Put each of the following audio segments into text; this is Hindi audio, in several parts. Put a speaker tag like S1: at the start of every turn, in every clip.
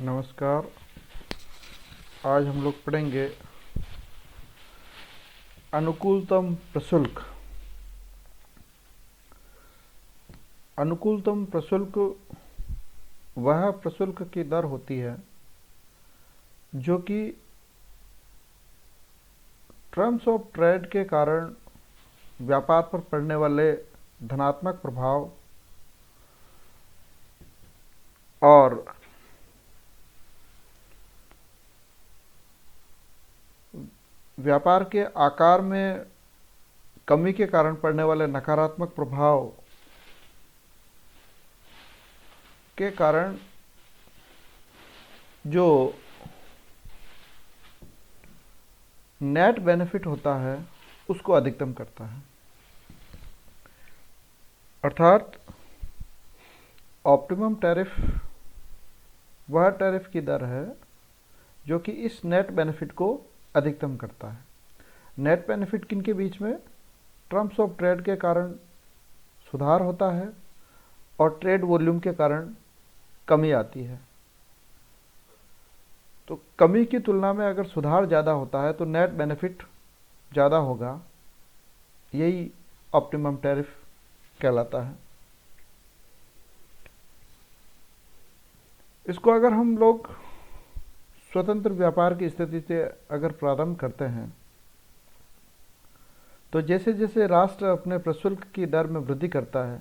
S1: नमस्कार। आज हम लोग पढ़ेंगे अनुकूलतम प्रशुल्क। अनुकूलतम प्रशुल्क वह प्रशुल्क की दर होती है जो कि टर्म्स ऑफ ट्रेड के कारण व्यापार पर पड़ने वाले धनात्मक प्रभाव और व्यापार के आकार में कमी के कारण पड़ने वाले नकारात्मक प्रभाव के कारण जो नेट बेनिफिट होता है उसको अधिकतम करता है। अर्थात ऑप्टिमम टैरिफ वह टैरिफ की दर है जो कि इस नेट बेनिफिट को अधिकतम करता है। नेट बेनिफिट किन के बीच में? टर्म्स ऑफ ट्रेड के कारण सुधार होता है और ट्रेड वॉल्यूम के कारण कमी आती है। तो कमी की तुलना में अगर सुधार ज़्यादा होता है तो नेट बेनिफिट ज़्यादा होगा। यही ऑप्टिमम टैरिफ कहलाता है। इसको अगर हम लोग स्वतंत्र व्यापार की स्थिति से अगर प्रारंभ करते हैं तो जैसे जैसे राष्ट्र अपने प्रशुल्क की दर में वृद्धि करता है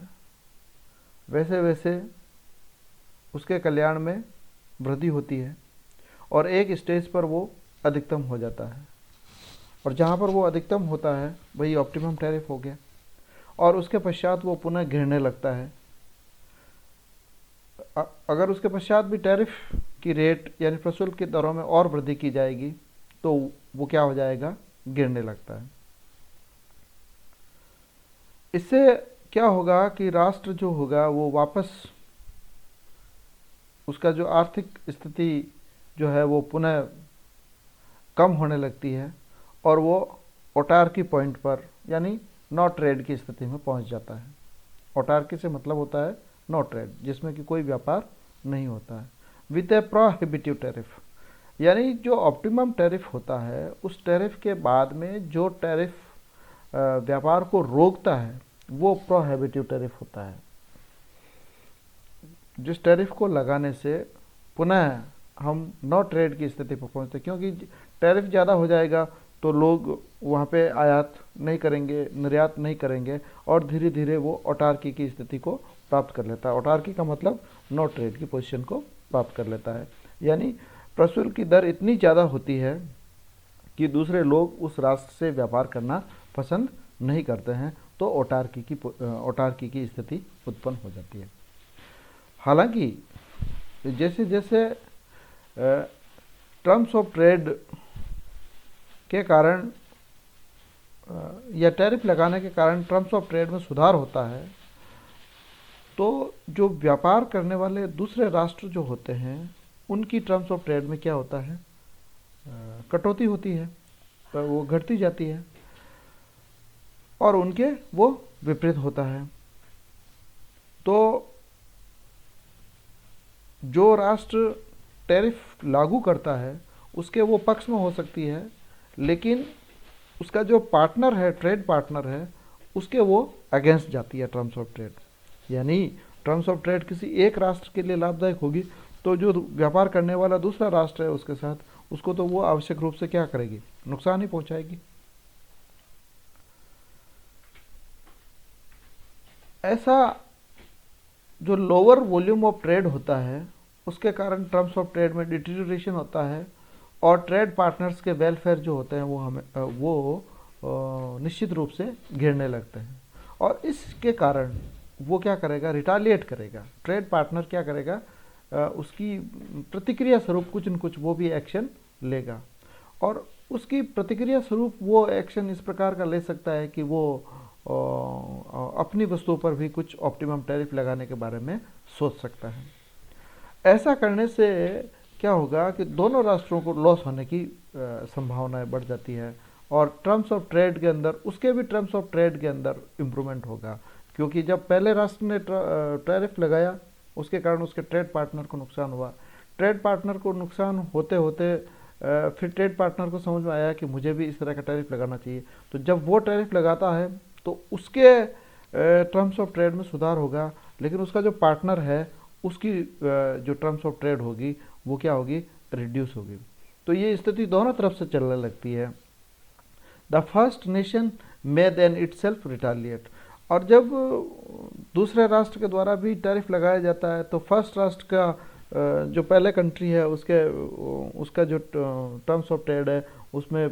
S1: वैसे वैसे उसके कल्याण में वृद्धि होती है और एक स्टेज पर वो अधिकतम हो जाता है, और जहाँ पर वो अधिकतम होता है वही ऑप्टिमम टैरिफ हो गया। और उसके पश्चात वो पुनः गिरने लगता है। अगर उसके पश्चात भी टैरिफ की रेट यानी प्रशुल्क की दरों में और वृद्धि की जाएगी तो वो क्या हो जाएगा? गिरने लगता है। इससे क्या होगा कि राष्ट्र जो होगा वो वापस उसका जो आर्थिक स्थिति जो है वो पुनः कम होने लगती है और वो ऑटार्की पॉइंट पर यानी नो ट्रेड की स्थिति में पहुंच जाता है। ऑटार्की से मतलब होता है नो ट्रेड, जिसमें कि कोई व्यापार नहीं होता है। विद ए प्रोहिबिटिव टैरिफ, यानी जो ऑप्टिमम टैरिफ होता है उस टैरिफ के बाद में जो टैरिफ व्यापार को रोकता है वो प्रोहिबिटिव टैरिफ होता है। जिस टैरिफ को लगाने से पुनः हम नो ट्रेड की स्थिति पर पहुंचते, क्योंकि टैरिफ ज़्यादा हो जाएगा तो लोग वहाँ पे आयात नहीं करेंगे, निर्यात नहीं करेंगे और धीरे धीरे वो ऑटार्की की स्थिति को प्राप्त कर लेता है। ऑटार्की का मतलब नो ट्रेड की पोजीशन को प्राप्त कर लेता है। यानी प्रशुल्क की दर इतनी ज़्यादा होती है कि दूसरे लोग उस राष्ट्र से व्यापार करना पसंद नहीं करते हैं, तो ऑटार्की की स्थिति उत्पन्न हो जाती है। हालांकि जैसे जैसे टर्म्स ऑफ ट्रेड के कारण या टैरिफ लगाने के कारण टर्म्स ऑफ ट्रेड में सुधार होता है, तो जो व्यापार करने वाले दूसरे राष्ट्र जो होते हैं उनकी टर्म्स ऑफ ट्रेड में क्या होता है? कटौती होती है, तो वो घटती जाती है और उनके वो विपरीत होता है। तो जो राष्ट्र टैरिफ लागू करता है उसके वो पक्ष में हो सकती है, लेकिन उसका जो पार्टनर है, ट्रेड पार्टनर है, उसके वो अगेंस्ट जाती है टर्म्स ऑफ ट्रेड। यानी टर्म्स ऑफ ट्रेड किसी एक राष्ट्र के लिए लाभदायक होगी तो जो व्यापार करने वाला दूसरा राष्ट्र है उसके साथ, उसको तो वो आवश्यक रूप से क्या करेगी? नुकसान ही पहुंचाएगी। ऐसा जो लोअर वॉल्यूम ऑफ ट्रेड होता है उसके कारण टर्म्स ऑफ ट्रेड में डिटीरियोरेशन होता है और ट्रेड पार्टनर्स के वेलफेयर जो होते हैं वो निश्चित रूप से गिरने लगते हैं। और इसके कारण वो क्या करेगा? रिटालिएट करेगा। ट्रेड पार्टनर क्या करेगा? उसकी प्रतिक्रिया स्वरूप कुछ न कुछ वो भी एक्शन लेगा, और उसकी प्रतिक्रिया स्वरूप वो एक्शन इस प्रकार का ले सकता है कि वो अपनी वस्तुओं पर भी कुछ ऑप्टिमम टैरिफ लगाने के बारे में सोच सकता है। ऐसा करने से क्या होगा कि दोनों राष्ट्रों को लॉस होने की संभावनाएं बढ़ जाती है और टर्म्स ऑफ ट्रेड के अंदर, उसके भी टर्म्स ऑफ ट्रेड के अंदर इम्प्रूवमेंट होगा, क्योंकि जब पहले राष्ट्र ने टैरिफ लगाया उसके कारण उसके ट्रेड पार्टनर को नुकसान हुआ। ट्रेड पार्टनर को नुकसान होते होते फिर ट्रेड पार्टनर को समझ में आया कि मुझे भी इस तरह का टैरिफ लगाना चाहिए। तो जब वो टैरिफ लगाता है तो उसके टर्म्स ऑफ ट्रेड में सुधार होगा, लेकिन उसका जो पार्टनर है उसकी जो टर्म्स ऑफ ट्रेड होगी वो क्या होगी, रिड्यूस होगी। तो ये स्थिति दोनों तरफ से चलने लगती है। The first nation may then itself retaliate. और जब दूसरे राष्ट्र के द्वारा भी टैरिफ लगाया जाता है तो फर्स्ट राष्ट्र का जो पहले कंट्री है उसका जो टर्म्स ऑफ ट्रेड है उसमें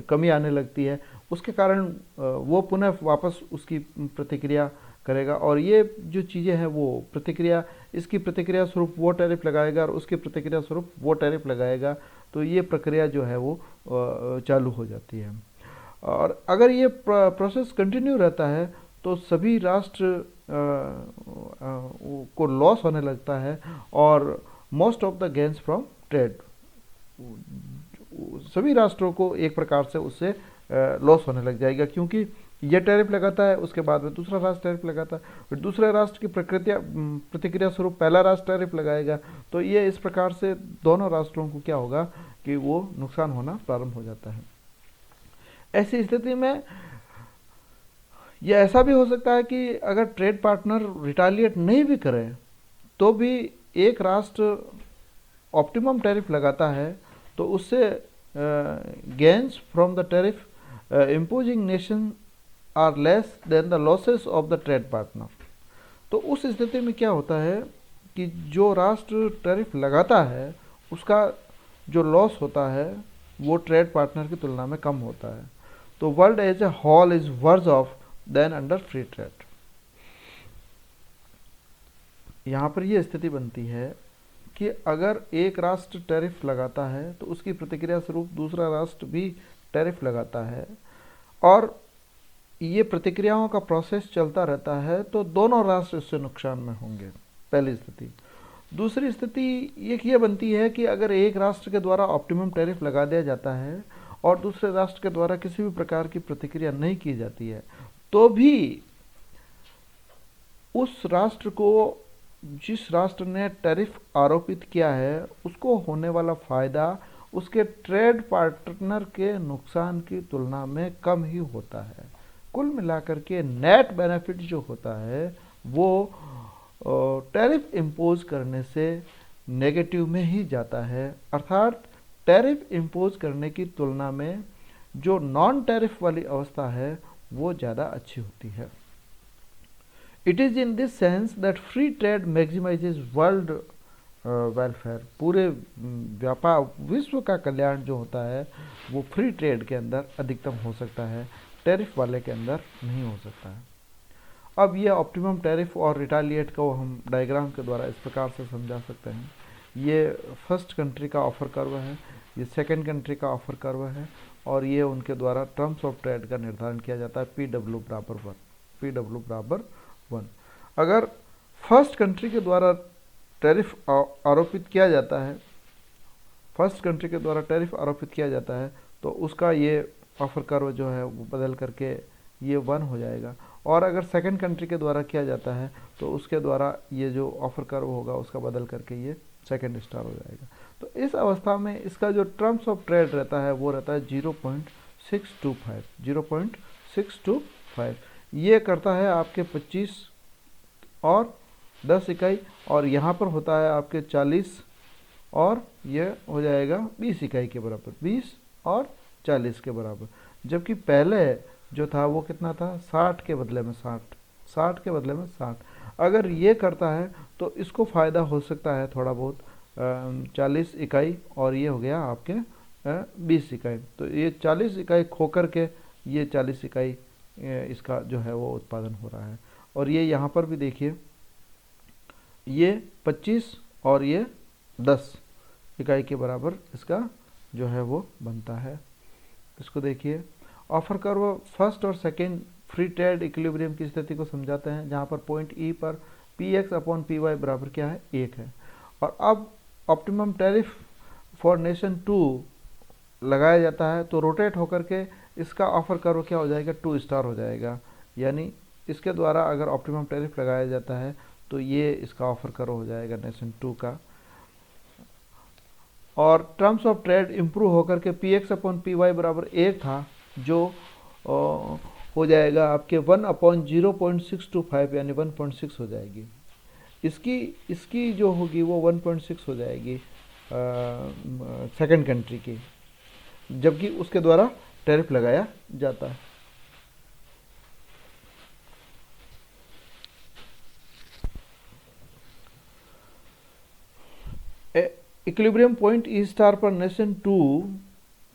S1: कमी आने लगती है। उसके कारण वो पुनः वापस उसकी प्रतिक्रिया करेगा, और ये जो चीज़ें हैं वो प्रतिक्रिया, इसकी प्रतिक्रिया स्वरूप वो टैरिफ लगाएगा और उसकी प्रतिक्रिया स्वरूप वो टैरिफ लगाएगा। तो ये प्रक्रिया जो है वो चालू हो जाती है। और अगर ये प्रोसेस कंटिन्यू रहता है तो सभी राष्ट्र को लॉस होने लगता है, और most of the gains from trade, सभी राष्ट्रों को एक प्रकार से उससे लॉस होने लग जाएगा, क्योंकि ये टैरिफ लगाता है उसके बाद में दूसरा राष्ट्र टैरिफ लगाता है, फिर दूसरे राष्ट्र की प्रतिक्रिया स्वरूप पहला राष्ट्र टैरिफ लगाएगा। तो ये इस प्रकार से दोनों राष्ट्रों को क्या होगा कि वो नुकसान होना प्रारंभ हो जाता है। ऐसी स्थिति में यह ऐसा भी हो सकता है कि अगर ट्रेड पार्टनर रिटालिएट नहीं भी करे तो भी एक राष्ट्र ऑप्टिमम टैरिफ लगाता है तो उससे gains from the tariff imposing nation are less than the losses of the trade partner. तो उस स्थिति में क्या होता है कि जो राष्ट्र टैरिफ लगाता है उसका जो लॉस होता है वो ट्रेड पार्टनर की तुलना में कम होता है। तो world as a whole is worse off than under free trade. यहाँ पर यह स्थिति बनती है कि अगर एक राष्ट्र टैरिफ लगाता है तो उसकी प्रतिक्रिया स्वरूप दूसरा राष्ट्र भी टैरिफ लगाता है, और ये प्रतिक्रियाओं का प्रोसेस चलता रहता है, तो दोनों राष्ट्र इससे नुकसान में होंगे, पहली स्थिति। दूसरी स्थिति ये बनती है कि अगर एक राष्ट्र के द्वारा ऑप्टिमम टैरिफ लगा दिया जाता है और दूसरे राष्ट्र के द्वारा किसी भी प्रकार की प्रतिक्रिया नहीं की जाती है, तो भी उस राष्ट्र को, जिस राष्ट्र ने टैरिफ आरोपित किया है, उसको होने वाला फायदा उसके ट्रेड पार्टनर के नुकसान की तुलना में कम ही होता है। कुल मिलाकर के नेट बेनिफिट जो होता है वो टैरिफ इम्पोज करने से नेगेटिव में ही जाता है, अर्थात टैरिफ इम्पोज करने की तुलना में जो नॉन टैरिफ वाली अवस्था है वो ज़्यादा अच्छी होती है। It is in this sense that free trade maximises world welfare. पूरे व्यापार, विश्व का कल्याण जो होता है वो फ्री ट्रेड के अंदर अधिकतम हो सकता है, टैरिफ वाले के अंदर नहीं हो सकता है। अब ये ऑप्टिमम टैरिफ और रिटालिएट को हम डायग्राम के द्वारा इस प्रकार से समझा सकते हैं। ये फर्स्ट कंट्री का ऑफर कर्व है, ये सेकंड कंट्री का ऑफर कर्व है, और ये उनके द्वारा टर्म्स ऑफ ट्रेड का निर्धारण किया जाता है PW बराबर 1, PW बराबर 1। अगर फर्स्ट कंट्री के द्वारा टैरिफ आरोपित किया जाता है, फर्स्ट कंट्री के द्वारा टैरिफ आरोपित किया जाता है तो उसका ये ऑफर कर्व जो है वो बदल करके ये 1 हो जाएगा, और अगर सेकंड कंट्री के द्वारा किया जाता है तो उसके द्वारा ये जो ऑफर कर्व होगा उसका बदल करके ये सेकंड स्टार हो जाएगा। तो इस अवस्था में इसका जो टर्म्स ऑफ ट्रेड रहता है वो रहता है 0.625, 0.625। ये करता है आपके 25 और 10 इकाई, और यहाँ पर होता है आपके 40 और ये हो जाएगा 20 इकाई के बराबर, 20 और 40 के बराबर। जबकि पहले जो था वो कितना था, 60 के बदले में 60, 60 के बदले में 60। अगर ये करता है तो इसको फ़ायदा हो सकता है थोड़ा बहुत 40 इकाई, और ये हो गया आपके 20 इकाई। तो ये 40 इकाई खो कर के ये 40 इकाई इसका जो है वो उत्पादन हो रहा है। और ये यहाँ पर भी देखिए, ये 25 और ये 10 इकाई के बराबर इसका जो है वो बनता है। इसको देखिए, ऑफर कर्व फर्स्ट और सेकेंड फ्री ट्रेड इक्विलिब्रियम की स्थिति को समझाते हैं, जहाँ पर पॉइंट ई पर Px/Py बराबर क्या है, 1 है। और अब ऑप्टिमम टैरिफ फॉर नेशन 2 लगाया जाता है तो रोटेट होकर के इसका ऑफर कर्व क्या हो जाएगा, 2 स्टार हो जाएगा। यानी इसके द्वारा अगर ऑप्टिमम टैरिफ लगाया जाता है तो ये इसका ऑफर कर्व हो जाएगा नेशन 2 का। और टर्म्स ऑफ ट्रेड इम्प्रूव होकर के P X upon P Y बराबर 1 था, जो हो जाएगा आपके 1/0.625 यानी 1.6 हो जाएगी। इसकी इसकी जो होगी वो 1.6 हो जाएगी सेकंड कंट्री की, जबकि उसके द्वारा टैरिफ लगाया जाता है। इक्विलिब्रियम पॉइंट ई स्टार पर नेशन 2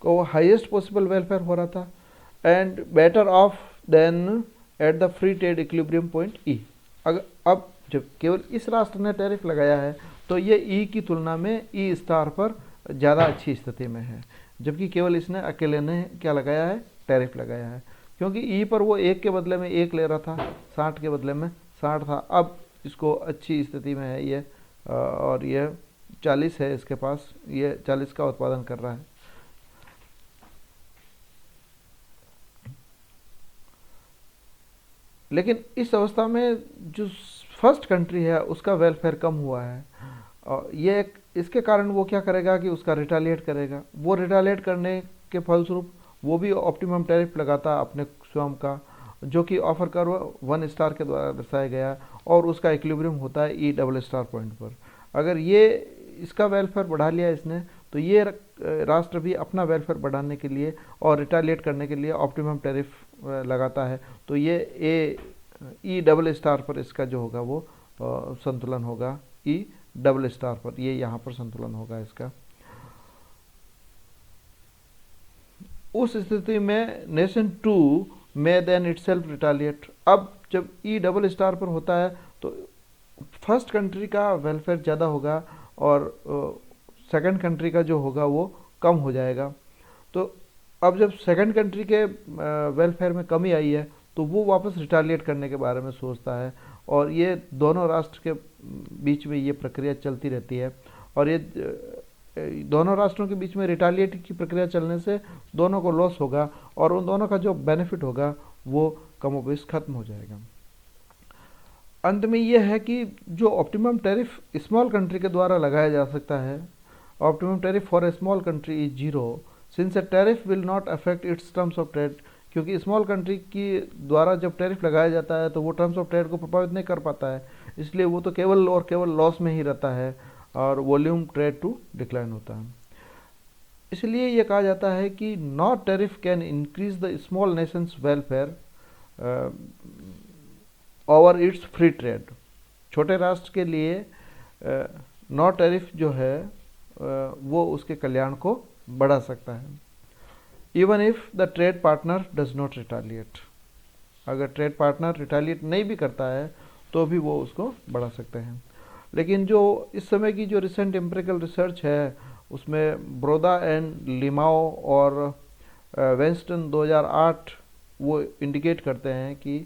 S1: को हाईएस्ट पॉसिबल वेलफेयर हो रहा था and better off than at the free trade equilibrium point E. अब जब केवल इस राष्ट्र ने टैरिफ लगाया है तो ये ई की तुलना में ई स्टार पर ज़्यादा अच्छी स्थिति में है, जबकि केवल इसने अकेले ने क्या लगाया है, टैरिफ लगाया है। क्योंकि ई पर वो 1 के बदले में 1 ले रहा था, 60 के बदले में 60 था। अब इसको अच्छी स्थिति में है ये, और ये 40 है इसके पास, ये 40 का उत्पादन कर रहा है। लेकिन इस अवस्था में जो फर्स्ट कंट्री है उसका वेलफेयर कम हुआ है, और ये इसके कारण वो क्या करेगा कि उसका रिटालिएट करेगा। वो रिटालिएट करने के फलस्वरूप वो भी ऑप्टिमम टैरिफ लगाता अपने स्वयं का, जो कि ऑफर कर्व 1 स्टार के द्वारा दर्शाया गया, और उसका इक्विलिब्रियम होता है ई डबल स्टार पॉइंट पर। अगर ये इसका वेलफेयर बढ़ा लिया इसने, तो ये राष्ट्र भी अपना वेलफेयर बढ़ाने के लिए और रिटालिएट करने के लिए ऑप्टिमम टैरिफ लगाता है। तो ये ई डबल स्टार पर इसका जो होगा वो संतुलन होगा, ई डबल स्टार पर, ये यहाँ पर संतुलन होगा इसका। उस स्थिति में नेशन 2 में देन इटसेल्फ रिटालिएट। अब जब ई डबल स्टार पर होता है तो फर्स्ट कंट्री का वेलफेयर ज़्यादा होगा और सेकंड कंट्री का जो होगा वो कम हो जाएगा। तो अब जब सेकंड कंट्री के वेलफेयर में कमी आई है तो वो वापस रिटालिएट करने के बारे में सोचता है, और ये दोनों राष्ट्र के बीच में ये प्रक्रिया चलती रहती है। और ये दोनों राष्ट्रों के बीच में रिटालिएट की प्रक्रिया चलने से दोनों को लॉस होगा, और उन दोनों का जो बेनिफिट होगा वो कमोबेश खत्म हो जाएगा। अंत में यह है कि जो ऑप्टिमम टैरिफ स्मॉल कंट्री के द्वारा लगाया जा सकता है, optimum tariff for a small country is 0 since A tariff will not affect it's terms of trade. क्योंकि स्मॉल कंट्री की द्वारा जब टैरिफ लगाया जाता है तो वो टर्म्स ऑफ ट्रेड को प्रभावित नहीं कर पाता है, इसलिए वो तो केवल और केवल लॉस में ही रहता है, और वॉल्यूम ट्रेड टू डिक्लाइन होता है। इसलिए ये कहा जाता है कि no tariff can increase the small nations welfare over its free trade. छोटे राष्ट्र के लिए नो टैरिफ जो है वो उसके कल्याण को बढ़ा सकता है, even if the trade partner does not retaliate. अगर ट्रेड पार्टनर रिटालिएट नहीं भी करता है तो भी वो उसको बढ़ा सकते हैं। लेकिन जो इस समय की जो रिसेंट एम्पिरिकल रिसर्च है उसमें ब्रोदा एंड लिमाओ और वेंस्टन 2008 वो इंडिकेट करते हैं कि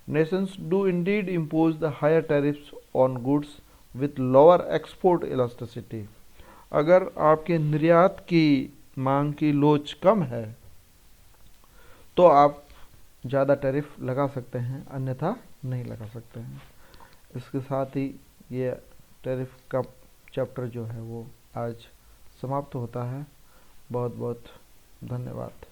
S1: nations do indeed impose the higher tariffs on goods with lower export elasticity. अगर आपके निर्यात की मांग की लोच कम है तो आप ज़्यादा टैरिफ लगा सकते हैं, अन्यथा नहीं लगा सकते हैं। इसके साथ ही ये टैरिफ का चैप्टर जो है वो आज समाप्त होता है। बहुत बहुत धन्यवाद।